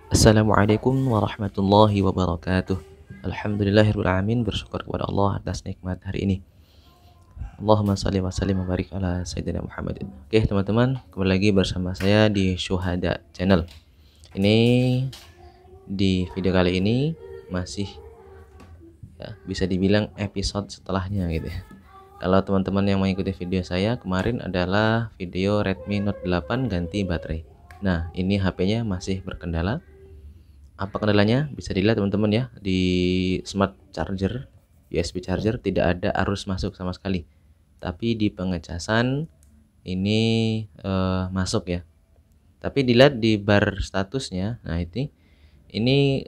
Assalamualaikum warahmatullahi wabarakatuh. Alhamdulillahirrahmanirrahim. Bersyukur kepada Allah atas nikmat hari ini. Allahumma salli wa sallim wa barik ala Sayyidina Muhammad. Oke teman-teman, kembali lagi bersama saya di Syuhada Channel. Ini di video kali ini masih ya, bisa dibilang episode setelahnya gitu ya. Kalau teman-teman yang mengikuti video saya kemarin adalah video Redmi Note 8 ganti baterai. Nah, ini HP-nya masih berkendala. Apa kendalanya? Bisa dilihat teman-teman ya, di smart charger, USB charger tidak ada arus masuk sama sekali. Tapi di pengecasan ini masuk ya. Tapi dilihat di bar statusnya, nah ini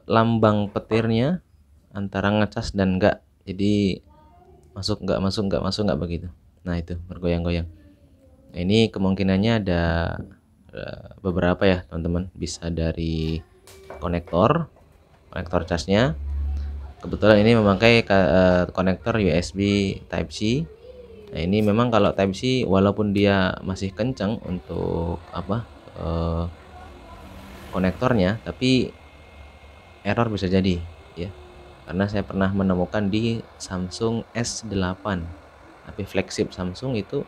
lambang petirnya antara ngecas dan enggak. Jadi masuk enggak begitu. Nah, itu bergoyang-goyang. Nah, ini kemungkinannya ada beberapa ya teman-teman, bisa dari konektor casnya. Kebetulan ini memakai konektor USB Type C. Nah, ini memang kalau Type C walaupun dia masih kencang untuk konektornya, tapi error bisa jadi ya. Karena saya pernah menemukan di Samsung S8 HP flagship Samsung itu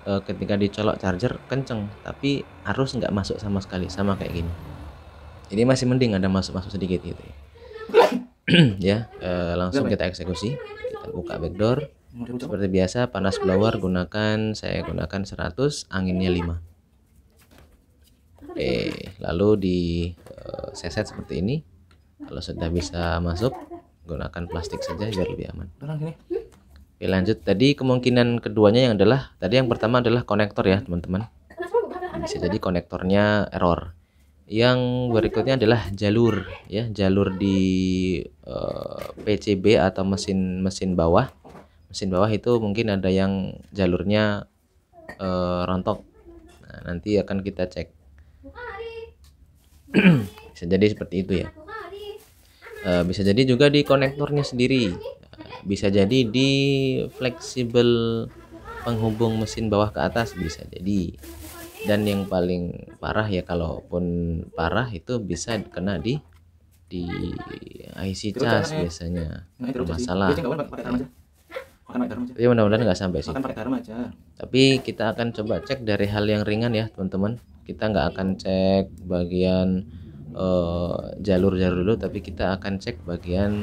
ketika dicolok charger kenceng, tapi arus nggak masuk sama sekali, sama kayak gini. Ini masih mending ada masuk sedikit gitu ya. Ya, langsung kita eksekusi. Kita buka backdoor. Seperti biasa, panas blower saya gunakan 100, anginnya 5. Oke, lalu di seset seperti ini. Kalau sudah bisa masuk, gunakan plastik saja biar lebih aman. Oke, lanjut. Tadi kemungkinan keduanya yang pertama adalah konektor ya teman-teman. Bisa jadi konektornya error. Yang berikutnya adalah jalur ya, jalur di PCB atau mesin bawah. Mesin bawah itu mungkin ada yang jalurnya rontok. Nah, nanti akan kita cek. Bisa jadi seperti itu ya. Bisa jadi juga di konektornya sendiri. Bisa jadi di fleksibel penghubung mesin bawah ke atas, bisa jadi. Dan yang paling parah ya, kalaupun parah itu bisa kena di IC cas biasanya bermasalah. Tapi mudah-mudahan nggak sampai sih. Tapi kita akan coba cek dari hal yang ringan ya teman-teman. Kita nggak akan cek bagian jalur-jalur dulu, tapi kita akan cek bagian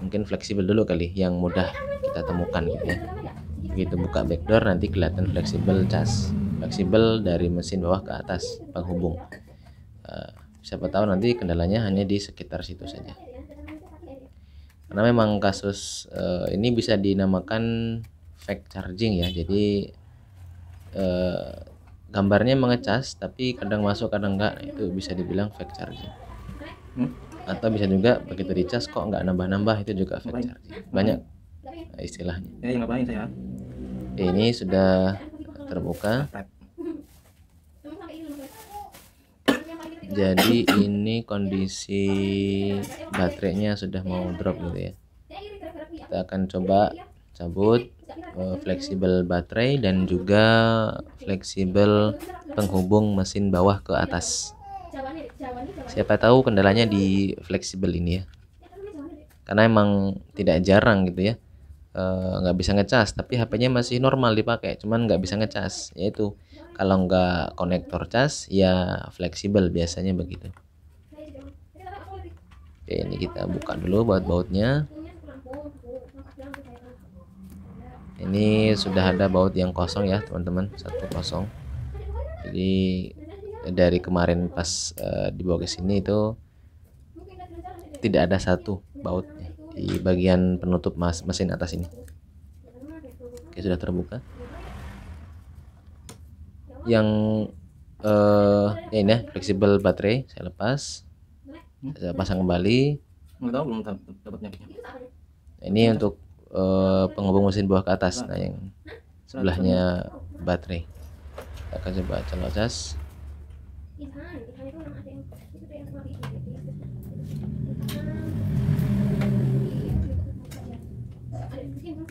mungkin fleksibel dulu kali, yang mudah kita temukan gitu ya. Begitu buka backdoor nanti kelihatan fleksibel cas, fleksibel dari mesin bawah ke atas penghubung. Siapa tahu nanti kendalanya hanya di sekitar situ saja. Karena memang kasus ini bisa dinamakan fake charging ya. Jadi gambarnya mengecas tapi kadang masuk kadang enggak, itu bisa dibilang fake charging. Atau bisa juga begitu dicas kok nggak nambah-nambah, itu juga fake charging. Banyak istilahnya. Ini sudah terbuka. Jadi ini kondisi baterainya sudah mau drop gitu ya. Kita akan coba cabut fleksibel baterai dan juga fleksibel penghubung mesin bawah ke atas. Siapa tahu kendalanya di fleksibel ini ya. Karena emang tidak jarang gitu ya, nggak bisa ngecas tapi HP-nya masih normal dipakai, cuman nggak bisa ngecas. Yaitu kalau nggak konektor cas ya fleksibel, biasanya begitu. Oke, ini kita buka dulu baut-bautnya. Ini sudah ada baut yang kosong ya teman-teman, satu kosong. Jadi dari kemarin pas dibawa ke sini itu tidak ada satu baut di bagian penutup mesin atas ini. Oke, sudah terbuka. Yang ya ini ya, fleksibel baterai saya lepas, saya pasang kembali. Ini untuk penghubung mesin bawah ke atas. Nah, yang sebelahnya baterai. Kita akan coba colok cas.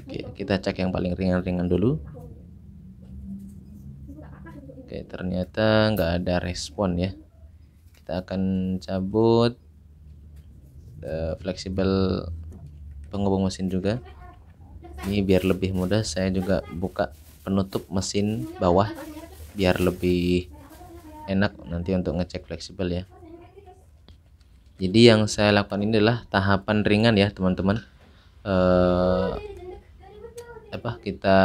Oke, kita cek yang paling ringan-ringan dulu. Oke, ternyata nggak ada respon ya. kita akan cabut fleksibel penghubung mesin juga. Ini biar lebih mudah, saya juga buka penutup mesin bawah biar lebih enak nanti untuk ngecek fleksibel ya. Jadi yang saya lakukan ini adalah tahapan ringan ya teman-teman. Kita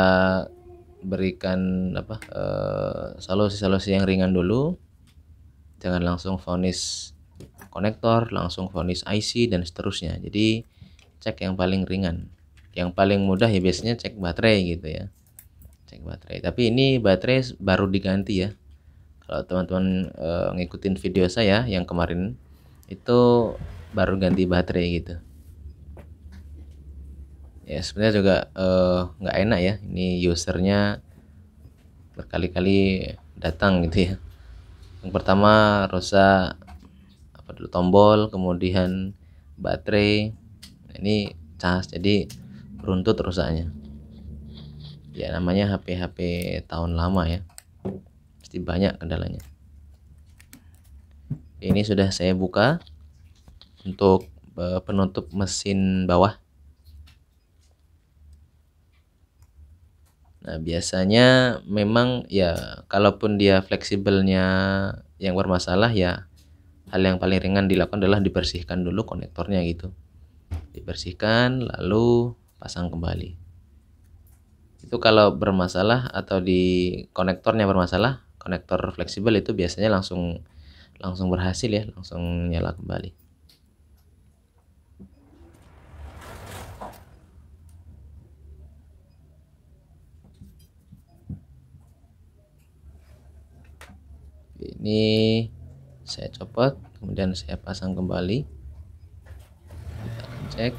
berikan solusi-solusi yang ringan dulu. Jangan langsung vonis konektor, langsung vonis IC dan seterusnya. Jadi cek yang paling ringan. Yang paling mudah ya biasanya cek baterai gitu ya. Cek baterai. Tapi ini baterai baru diganti ya. Kalau teman-teman ngikutin video saya yang kemarin itu baru ganti baterai gitu. Ya sebenarnya juga nggak enak ya. Ini usernya berkali-kali datang gitu ya. Yang pertama rusak tombol, kemudian baterai. Ini cas, jadi beruntut rusaknya. Ya namanya HP tahun lama ya, pasti banyak kendalanya. Ini sudah saya buka untuk penutup mesin bawah. Nah biasanya memang ya kalaupun dia fleksibelnya yang bermasalah ya, hal yang paling ringan dilakukan adalah dibersihkan dulu konektornya gitu. Dibersihkan lalu pasang kembali. Itu kalau bermasalah atau di konektornya bermasalah, konektor fleksibel itu biasanya langsung berhasil ya, langsung nyala kembali. Ini saya copot, kemudian saya pasang kembali. Kita akan cek.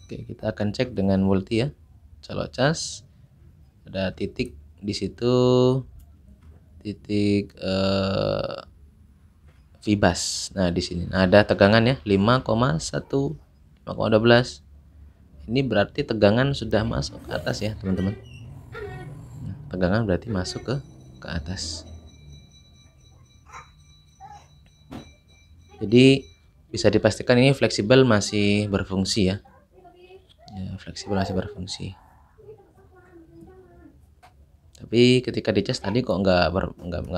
Oke, kita akan cek dengan multi ya. Colok cas, ada titik di situ, titik Vibas. Nah di sini ada tegangan ya 5,1, 5,12. Ini berarti tegangan sudah masuk ke atas ya teman-teman. Tegangan berarti masuk ke atas. Jadi bisa dipastikan ini fleksibel masih berfungsi ya. Fleksibel masih berfungsi. Tapi ketika dicas tadi kok nggak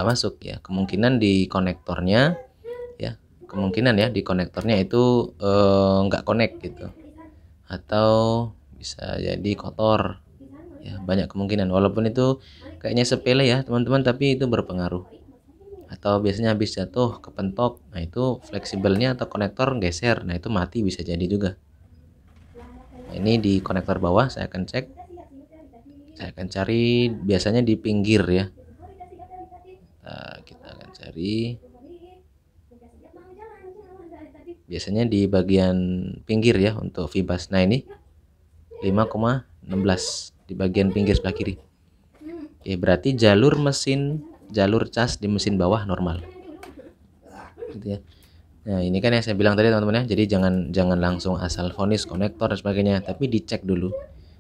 masuk ya. Kemungkinan di konektornya ya, di konektornya itu nggak connect gitu. Atau bisa jadi kotor. Ya, banyak kemungkinan. Walaupun itu kayaknya sepele ya teman-teman, tapi itu berpengaruh. Atau biasanya habis jatuh kepentok, nah itu fleksibelnya atau konektor geser, nah itu mati bisa jadi juga. Nah, ini di konektor bawah saya akan cek, saya akan cari biasanya di pinggir ya. Nah, kita akan cari biasanya di bagian pinggir ya untuk Vibas. Nah ini 5,16 di bagian pinggir sebelah kiri. Oke, berarti jalur cas di mesin bawah normal gitu ya. Nah ini kan yang saya bilang tadi teman-teman ya, jadi jangan langsung asal vonis konektor dan sebagainya, tapi dicek dulu,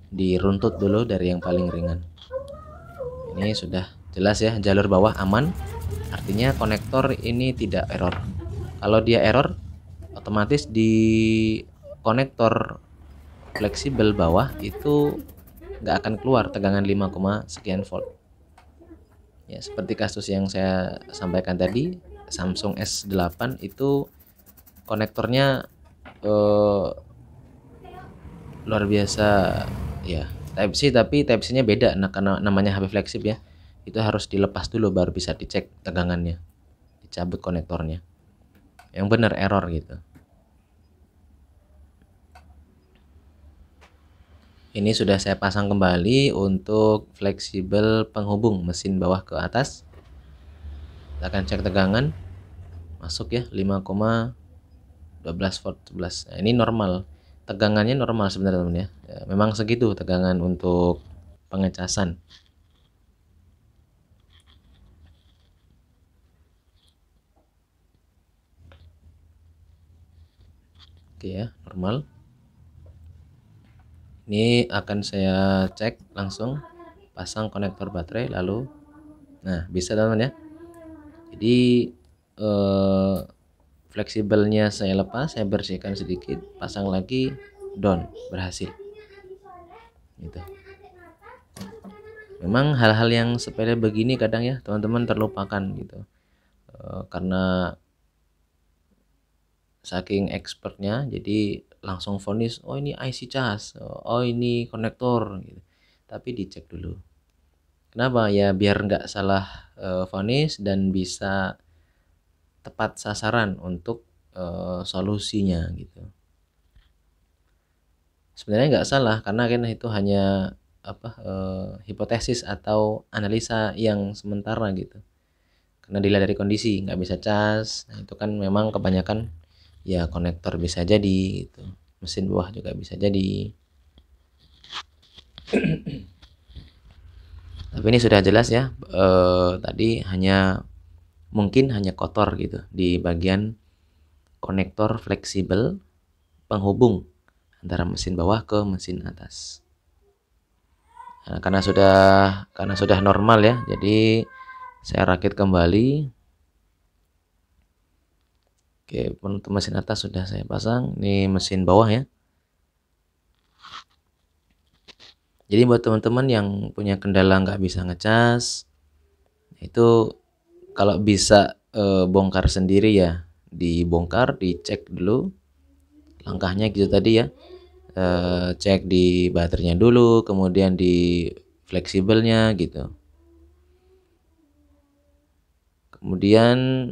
diruntut dulu dari yang paling ringan. Ini sudah jelas ya, jalur bawah aman, artinya konektor ini tidak error. Kalau dia error, otomatis di konektor fleksibel bawah itu nggak akan keluar tegangan 5, sekian volt. Ya seperti kasus yang saya sampaikan tadi, Samsung S8 itu konektornya luar biasa ya, Type C, tapi Type C nya beda. Nah karena namanya HP flagship ya, itu harus dilepas dulu baru bisa dicek tegangannya, dicabut konektornya yang benar error gitu. Ini sudah saya pasang kembali untuk fleksibel penghubung mesin bawah ke atas. Kita akan cek tegangan, masuk ya 5,12 volt 11. Nah, ini normal, tegangannya normal sebenarnya teman ya. Memang segitu tegangan untuk pengecasan. Oke ya, normal. Ini akan saya cek langsung, pasang konektor baterai lalu, nah bisa teman-teman ya. Jadi fleksibelnya saya lepas, saya bersihkan sedikit, pasang lagi, down, berhasil. Gitu. Memang hal-hal yang sepele begini kadang ya teman-teman terlupakan gitu, karena saking expertnya jadi langsung vonis, oh ini IC cas, oh ini konektor gitu. Tapi dicek dulu. Kenapa? Ya biar nggak salah vonis dan bisa tepat sasaran untuk solusinya gitu. Sebenarnya nggak salah karena kan itu hanya hipotesis atau analisa yang sementara gitu. Karena dilihat dari kondisi nggak bisa cas, nah itu kan memang kebanyakan ya konektor bisa jadi gitu, mesin buah juga bisa jadi. Tapi ini sudah jelas ya, tadi mungkin hanya kotor gitu di bagian konektor fleksibel penghubung antara mesin bawah ke mesin atas. Nah, karena sudah normal ya, jadi saya rakit kembali. Oke, penutup mesin atas sudah saya pasang. Ini mesin bawah ya. Jadi buat teman-teman yang punya kendala nggak bisa ngecas, itu kalau bisa bongkar sendiri ya, dibongkar, dicek dulu. Langkahnya gitu tadi ya. Cek di baterainya dulu, kemudian di fleksibelnya gitu. Kemudian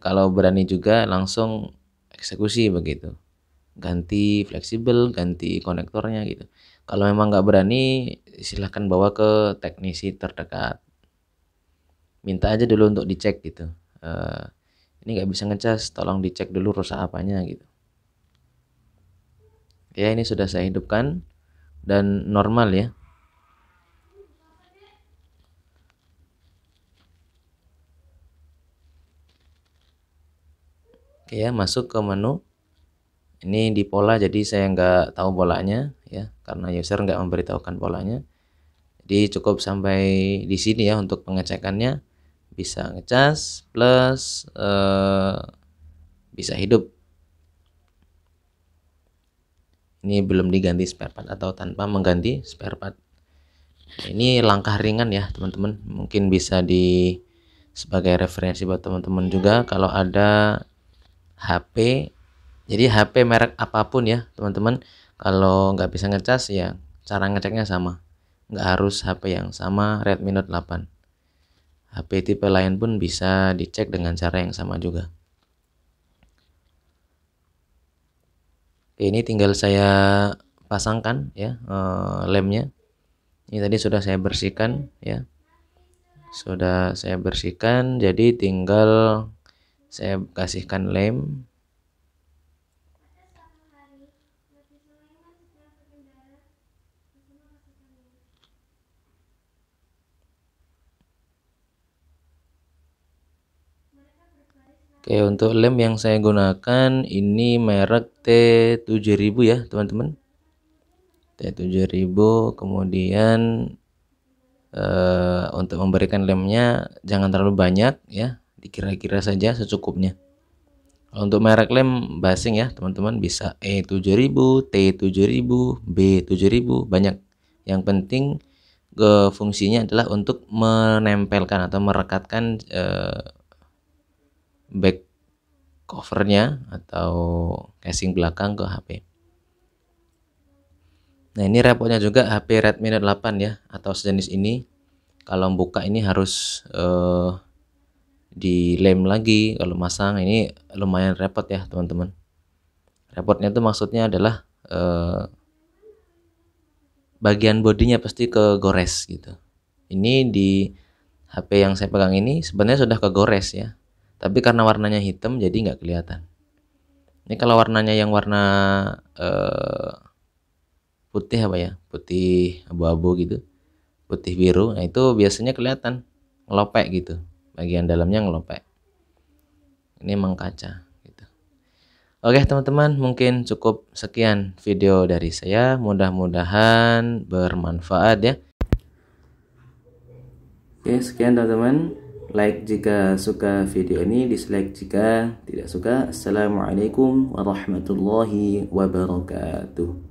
kalau berani juga langsung eksekusi begitu, ganti fleksibel, ganti konektornya gitu. Kalau memang nggak berani, silahkan bawa ke teknisi terdekat, minta aja dulu untuk dicek gitu. Ini nggak bisa ngecas, tolong dicek dulu rusak apanya gitu. Ya ini sudah saya hidupkan dan normal ya. Oke ya, masuk ke menu. Ini di pola, jadi saya nggak tahu polanya ya, karena user nggak memberitahukan polanya. Jadi cukup sampai di sini ya untuk pengecekannya. Bisa ngecas plus bisa hidup. Ini belum diganti spare part atau tanpa mengganti spare part. Ini langkah ringan ya teman-teman, mungkin bisa sebagai referensi buat teman-teman juga kalau ada HP. Jadi HP merek apapun ya teman-teman, kalau nggak bisa ngecas ya cara ngeceknya sama, nggak harus HP yang sama Redmi Note 8. HP tipe lain pun bisa dicek dengan cara yang sama juga. Oke, ini tinggal saya pasangkan ya lemnya. Ini tadi sudah saya bersihkan ya, sudah saya bersihkan, jadi tinggal saya kasihkan lem. Oke, untuk lem yang saya gunakan ini merek T7000 ya teman-teman. T7000. Kemudian untuk memberikan lemnya jangan terlalu banyak ya, dikira-kira saja secukupnya. Kalau untuk merek lem basing ya teman-teman, bisa E7000, T7000, B7000, banyak. Yang penting fungsinya adalah untuk menempelkan atau merekatkan back covernya atau casing belakang ke HP. Nah ini repotnya juga HP Redmi Note 8 ya atau sejenis ini, kalau buka ini harus dilem lagi. Kalau masang ini lumayan repot ya teman-teman. Repotnya itu maksudnya adalah bagian bodinya pasti kegores gitu. Ini di HP yang saya pegang ini sebenarnya sudah kegores ya, tapi karena warnanya hitam jadi nggak kelihatan. Ini kalau warnanya yang warna putih apa ya, putih abu-abu gitu, putih biru, nah itu biasanya kelihatan ngelopek gitu, bagian dalamnya ngelopek. Ini emang kaca gitu. Oke teman-teman, mungkin cukup sekian video dari saya. Mudah-mudahan bermanfaat ya. Oke, sekian teman-teman. Like jika suka video ini, dislike jika tidak suka. Assalamualaikum warahmatullahi wabarakatuh.